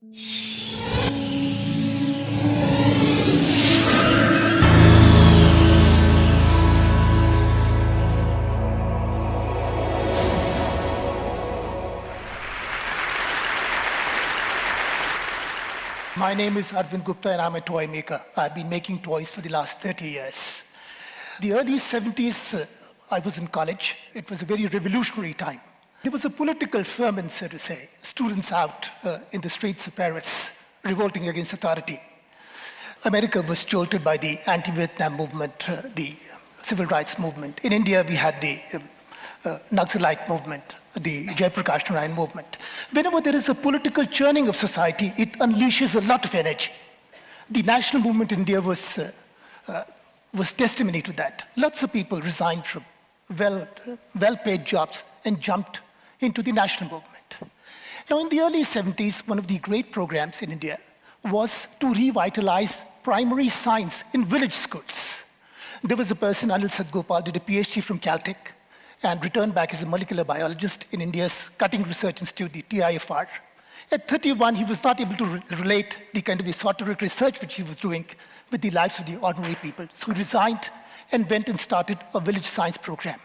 My name is Arvind Gupta and I'm a toy maker. I've been making toys for the last 30 years. The early 70s, I was in college. It was a very revolutionary time. There was a political ferment, so to say, students out in the streets of Paris revolting against authority. America was jolted by the anti-Vietnam movement, the civil rights movement. In India, we had the Naxalite movement, the Jayaprakash Narayan movement. Whenever there is a political churning of society, it unleashes a lot of energy. The national movement in India was testimony to that. Lots of people resigned from well-paid jobs and jumped into the national movement. Now, in the early 70s, one of the great programs in India was to revitalize primary science in village schools. There was a person, Anil Sadgopal, did a PhD from Caltech, and returned back as a molecular biologist in India's cutting research institute, the TIFR. At 31, he was not able to relate the kind of esoteric research which he was doing with the lives of the ordinary people. So he resigned and went and started a village science program.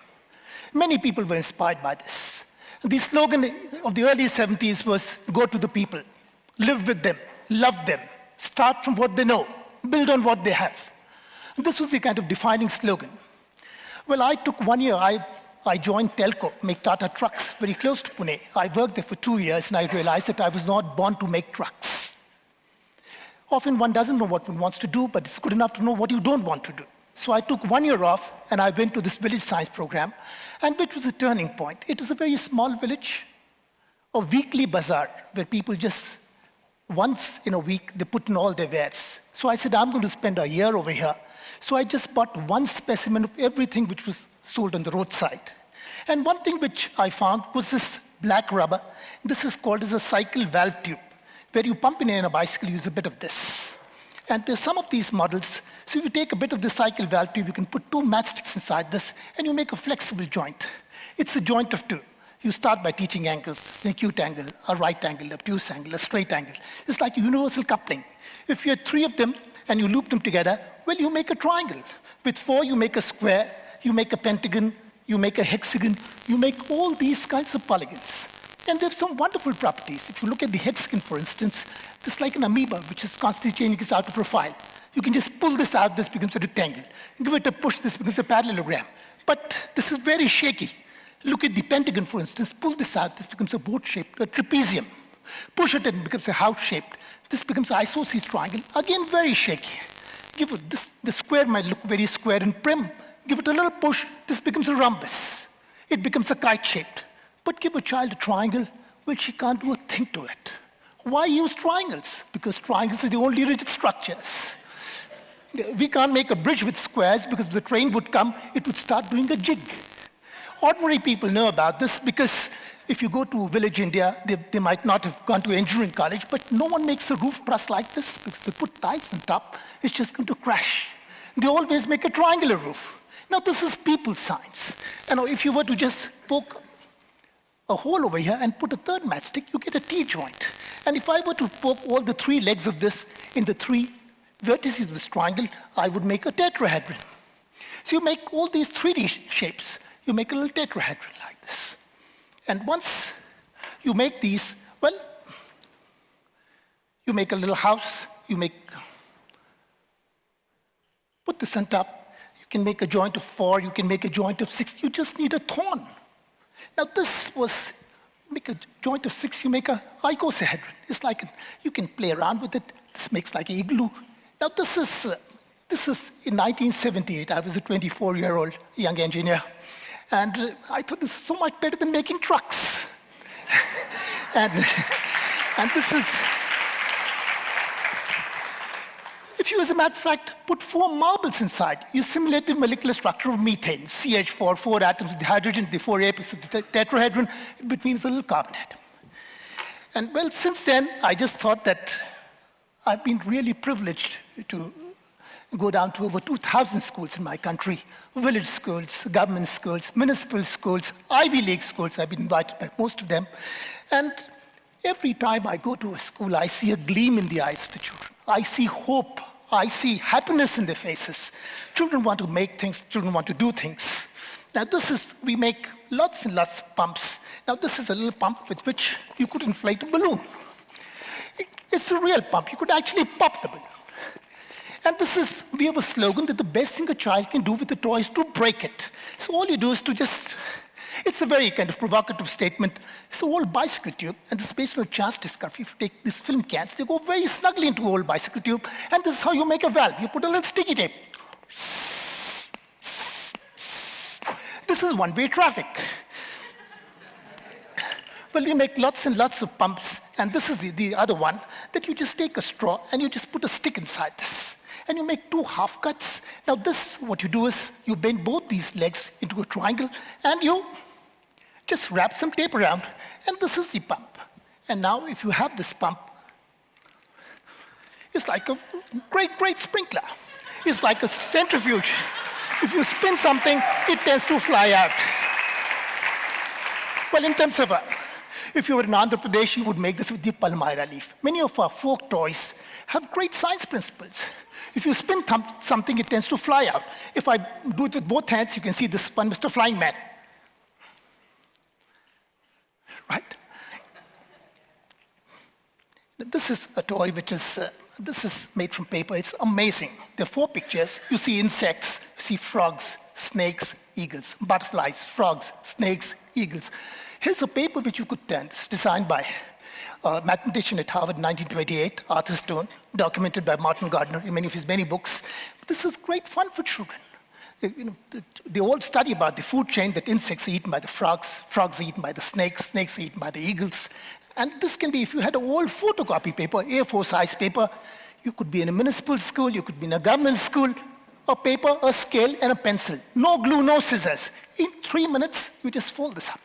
Many people were inspired by this. The slogan of the early 70s was, go to the people, live with them, love them, start from what they know, build on what they have. And this was the kind of defining slogan. Well, I took 1 year, I joined Telco, make Tata trucks very close to Pune. I worked there for 2 years and I realized that I was not born to make trucks. Often one doesn't know what one wants to do, but it's good enough to know what you don't want to do. So I took 1 year off and I went to this village science program, and which was a turning point. It was a very small village, a weekly bazaar where people just once in a week, they put in all their wares. So I said, I'm going to spend a year over here. So I just bought one specimen of everything which was sold on the roadside. And one thing which I found was this black rubber. This is called as a cycle valve tube, where you pump in a bicycle, use a bit of this. And there's some of these models. So if you take a bit of the cycle valve tube, you can put 2 matchsticks inside this, and you make a flexible joint. It's a joint of 2. You start by teaching angles, an acute angle, a right angle, obtuse angle, a straight angle. It's like a universal coupling. If you had 3 of them and you loop them together, well, you make a triangle. With 4, you make a square, you make a pentagon, you make a hexagon, you make all these kinds of polygons. And they have some wonderful properties. If you look at the hexagon, for instance, it's like an amoeba, which is constantly changing its outer profile. You can just pull this out, this becomes a rectangle. Give it a push, this becomes a parallelogram. But this is very shaky. Look at the pentagon, for instance. Pull this out, this becomes a boat-shaped, a trapezium. Push it and it becomes a house-shaped. This becomes an isosceles triangle. Again, very shaky. Give it this, the square might look very square and prim. Give it a little push, this becomes a rhombus. It becomes a kite-shaped. But give a child a triangle, well, she can't do a thing to it. Why use triangles? Because triangles are the only rigid structures. We can't make a bridge with squares because if the train would come, it would start doing a jig. Ordinary people know about this because if you go to village India, they might not have gone to engineering college, but no one makes a roof truss like this because they put tiles on top, it's just going to crash. They always make a triangular roof. Now, this is people science. You know, if you were to just poke a hole over here and put a 3rd matchstick, you get a T-joint. And if I were to poke all the 3 legs of this in the 3 vertices of this triangle, I would make a tetrahedron. So you make all these 3D shapes. You make a little tetrahedron like this. And once you make these, well, you make a little house, put this on top. You can make a joint of 4, you can make a joint of 6. You just need a thorn. Now this was, make a joint of 6, you make a icosahedron. It's like, you can play around with it. This makes like an igloo. Now this is in 1978. I was a 24-year-old young engineer. And I thought this is so much better than making trucks. and this is, if you, as a matter of fact, put 4 marbles inside, you simulate the molecular structure of methane, CH4, 4 atoms of the hydrogen, the 4 apex of the tetrahedron, between is a little carbon atom. And well, since then, I just thought that I've been really privileged to go down to over 2,000 schools in my country, village schools, government schools, municipal schools, Ivy League schools. I've been invited by most of them. And Every time I go to a school, I see a gleam in the eyes of the children. I see hope. I see happiness in their faces. Children want to make things. Children want to do things. Now, we make lots and lots of pumps. Now, this is a little pump with which you could inflate a balloon. It's a real pump. You could actually pop the balloon. And we have a slogan that the best thing a child can do with a toy is to break it. So all you do is to it's a very kind of provocative statement. It's an old bicycle tube, and this is based on a chance discovery. If you take these film cans, they go very snugly into an old bicycle tube, and this is how you make a valve. You put a little sticky tape. This is one-way traffic. Well, you make lots and lots of pumps, and this is the other one, that you just take a straw, and you just put a stick inside this. And you make 2 half cuts. Now what you do is you bend both these legs into a triangle, and you just wrap some tape around, and this is the pump. And now if you have this pump, it's like a great, great sprinkler. It's like a centrifuge. If you spin something, it tends to fly out. Well, in terms of, if you were in Andhra Pradesh, you would make this with the palmyra leaf. Many of our folk toys have great science principles. If you spin something, it tends to fly out. If I do it with both hands, you can see this one, Mr. Flying Man. Right? This is a toy which this is made from paper. It's amazing. There are 4 pictures. You see insects, you see frogs, snakes, eagles, butterflies, frogs, snakes, eagles. Here's a paper which you could turn. It's designed by a mathematician at Harvard in 1928, Arthur Stone, documented by Martin Gardner in many of his many books. This is great fun for children. They all study about the food chain, that insects are eaten by the frogs, frogs are eaten by the snakes, snakes are eaten by the eagles. And this can be, if you had a old photocopy paper, A4 size paper, you could be in a municipal school, you could be in a government school, a paper, a scale, and a pencil. No glue, no scissors. In 3 minutes, you just fold this up.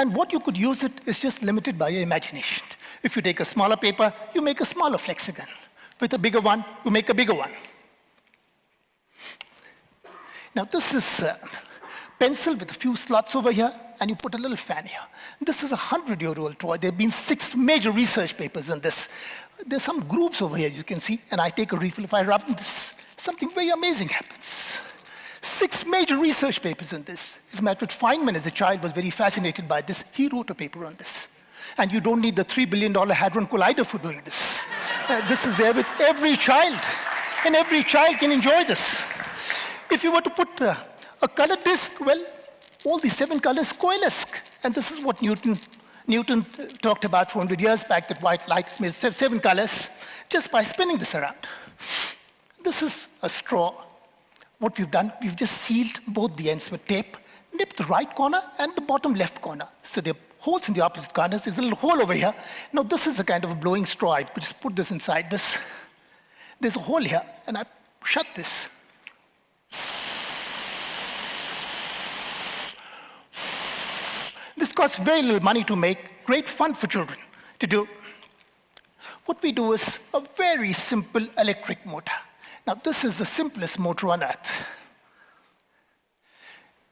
And what you could use it is just limited by your imagination. If you take a smaller paper, you make a smaller flexigon. With a bigger one, you make a bigger one. Now, this is a pencil with a few slots over here, and you put a little fan here. This is a 100-year-old toy. There have been 6 major research papers on this. There's some grooves over here, you can see, and I take a refill. If I rub this, something very amazing happens. 6 major research papers on this. As a matter of fact, Feynman, as a child, was very fascinated by this. He wrote a paper on this. And you don't need the $3 billion Hadron Collider for doing this. This is there with every child. And every child can enjoy this. If you were to put a colored disk, well, all the 7 colors coalesce. And this is what Newton talked about 400 years back, that white light is made of 7 colors, just by spinning this around. This is a straw. What we've done, we've just sealed both the ends with tape, nipped the right corner and the bottom left corner. So there are holes in the opposite corners. There's a little hole over here. Now, this is a kind of a blowing straw. I just put this inside this. There's a hole here, and I shut this. This costs very little money to make, great fun for children to do. What we do is a very simple electric motor. Now, this is the simplest motor on earth.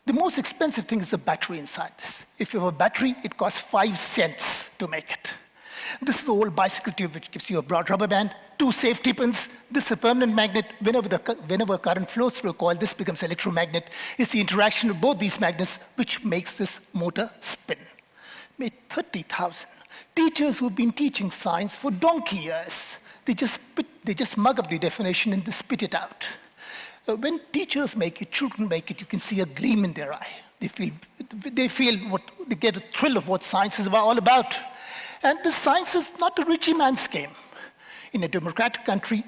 The most expensive thing is the battery inside this. If you have a battery, it costs 5 cents to make it. This is the old bicycle tube, which gives you a broad rubber band, 2 safety pins. This is a permanent magnet. Whenever current flows through a coil, this becomes an electromagnet. It's the interaction of both these magnets which makes this motor spin. Made 30,000. Teachers who've been teaching science for donkey years, they just mug up the definition and they spit it out. When teachers make it, children make it, you can see a gleam in their eye. They get a thrill of what science is all about. And this science is not a richy man's game. In a democratic country,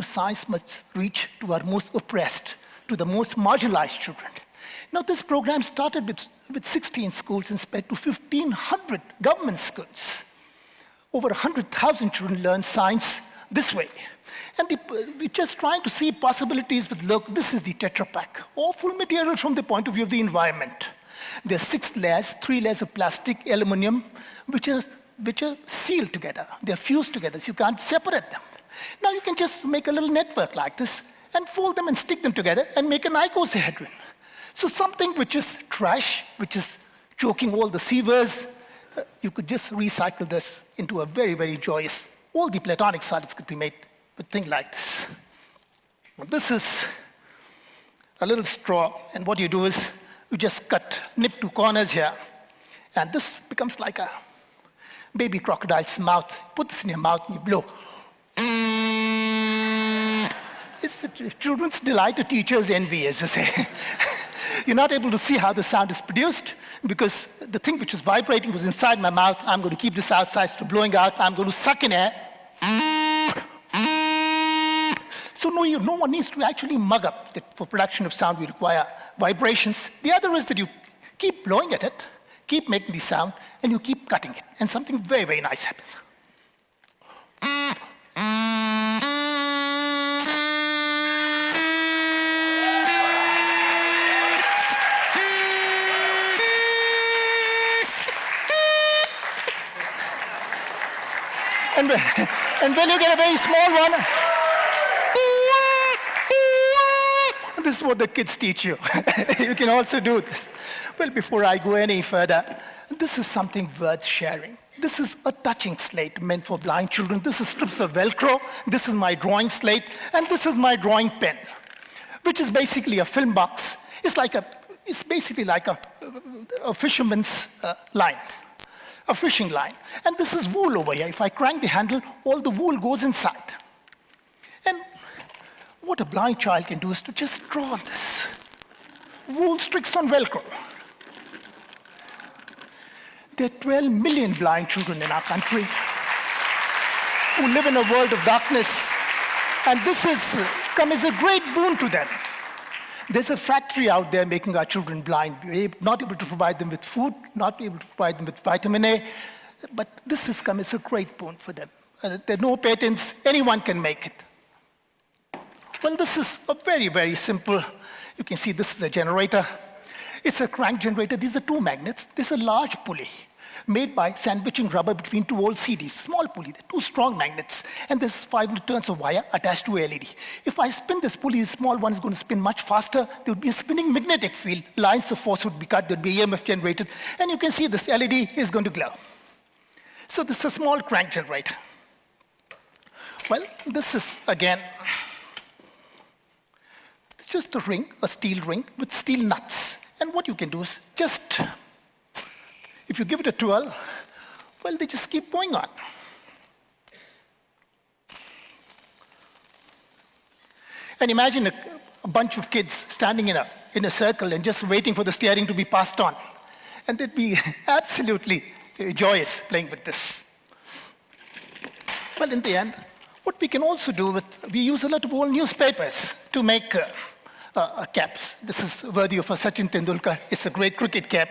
science must reach to our most oppressed, to the most marginalized children. Now, this program started with 16 schools and spread to 1,500 government schools. Over 100,000 children learn science this way. And we're just trying to see possibilities with, look, this is the Tetra Pak, awful material from the point of view of the environment. There are 6 layers, 3 layers of plastic, aluminum, which are sealed together. They're fused together, so you can't separate them. Now you can just make a little network like this and fold them and stick them together and make an icosahedron. So something which is trash, which is choking all the sewers, you could just recycle this into a very, very joyous, all the platonic solids could be made with things like this. This is a little straw, and what you do is you just nip two corners here, and this becomes like a baby crocodile's mouth. Put this in your mouth and you blow. It's the children's delight, a teacher's envy, as they say. You're not able to see how the sound is produced because the thing which was vibrating was inside my mouth. I'm going to keep this outside, so blowing out. I'm going to suck in air. So no one needs to actually mug up that for production of sound we require vibrations. The other is that you keep blowing at it, keep making the sound, and you keep cutting it, and something very, very nice happens. And when you get a very small one, this is what the kids teach you. You can also do this. Well, before I go any further, this is something worth sharing. This is a touching slate meant for blind children. This is strips of Velcro. This is my drawing slate. And this is my drawing pen, which is basically a film box. It's basically like a fisherman's line. A fishing line. And this is wool over here. If I crank the handle, all the wool goes inside. And what a blind child can do is to just draw on this. Wool sticks on Velcro. There are 12 million blind children in our country who live in a world of darkness. And this has come as a great boon to them. There's a factory out there making our children blind. We're not able to provide them with food, not able to provide them with vitamin A, but this has come as a great boon for them. There are no patents, anyone can make it. Well, this is a very, very simple, you can see this is a generator. It's a crank generator. These are two magnets. This is a large pulley made by sandwiching rubber between two old CDs. Small pulley, two strong magnets. And there's 500 turns of wire attached to a LED. If I spin this pulley, the small one is going to spin much faster. There would be a spinning magnetic field. Lines of force would be cut. There would be EMF generated. And you can see this LED is going to glow. So this is a small crank generator. Well, this is, again, just a ring, a steel ring with steel nuts. And what you can do is just, if you give it a twirl, well, they just keep going on. And imagine a bunch of kids standing in a circle and just waiting for the steering to be passed on. And they'd be absolutely joyous playing with this. Well, in the end, what we can also do we use a lot of old newspapers to make caps. This is worthy of a Sachin Tendulkar. It's a great cricket cap.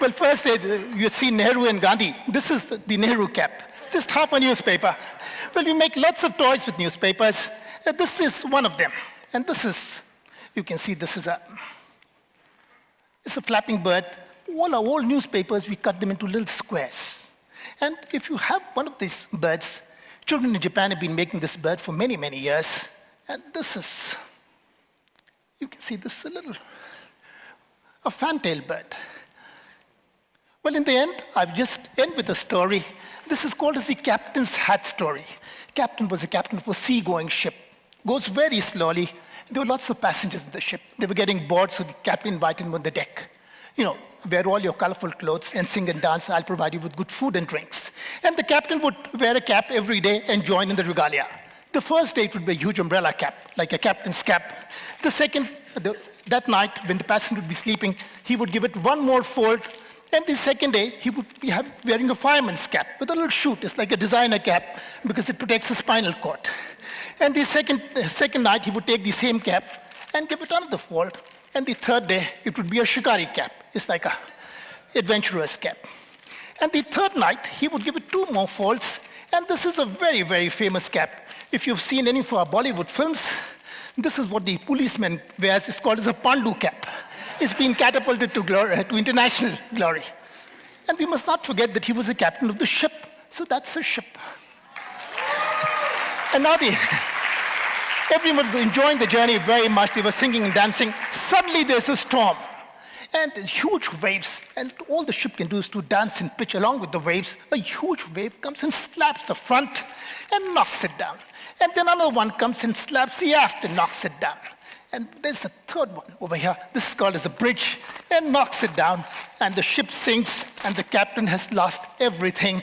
Well, first, you had seen Nehru and Gandhi. This is the Nehru cap, just half a newspaper. Well, we make lots of toys with newspapers. This is one of them. And this is, you can see this is it's a flapping bird. All our old newspapers, we cut them into little squares. And if you have one of these birds, children in Japan have been making this bird for many, many years. And this is, you can see this is a fantail bird. Well, in the end, I've just end with a story. This is called as the captain's hat story. Captain was a captain of a sea-going ship. Goes very slowly. There were lots of passengers in the ship. They were getting bored, so the captain invited them on the deck. You know, wear all your colorful clothes and sing and dance. I'll provide you with good food and drinks. And the captain would wear a cap every day and join in the regalia. The first day, it would be a huge umbrella cap, like a captain's cap. The second, that night, when the passenger would be sleeping, he would give it one more fold. And the second day, he would be wearing a fireman's cap with a little chute. It's like a designer cap because it protects the spinal cord. And the second night, he would take the same cap and give it another fold. And the third day, it would be a shikari cap. It's like a adventurer's cap. And the third night, he would give it two more folds. And this is a very, very famous cap. If you've seen any of our Bollywood films, this is what the policeman wears. It's called as a Pandu cap. It's been catapulted to glory, to international glory. And we must not forget that he was the captain of the ship. So that's a ship. And now everyone was enjoying the journey very much. They were singing and dancing. Suddenly there's a storm. and there's huge waves, and all the ship can do is to dance and pitch along with the waves. A huge wave comes and slaps the front and knocks it down. And then another one comes and slaps the aft and knocks it down. And there's a third one over here. This is called as a bridge, and knocks it down, and the ship sinks, and the captain has lost everything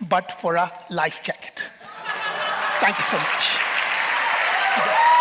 but for a life jacket. Thank you so much. Yes.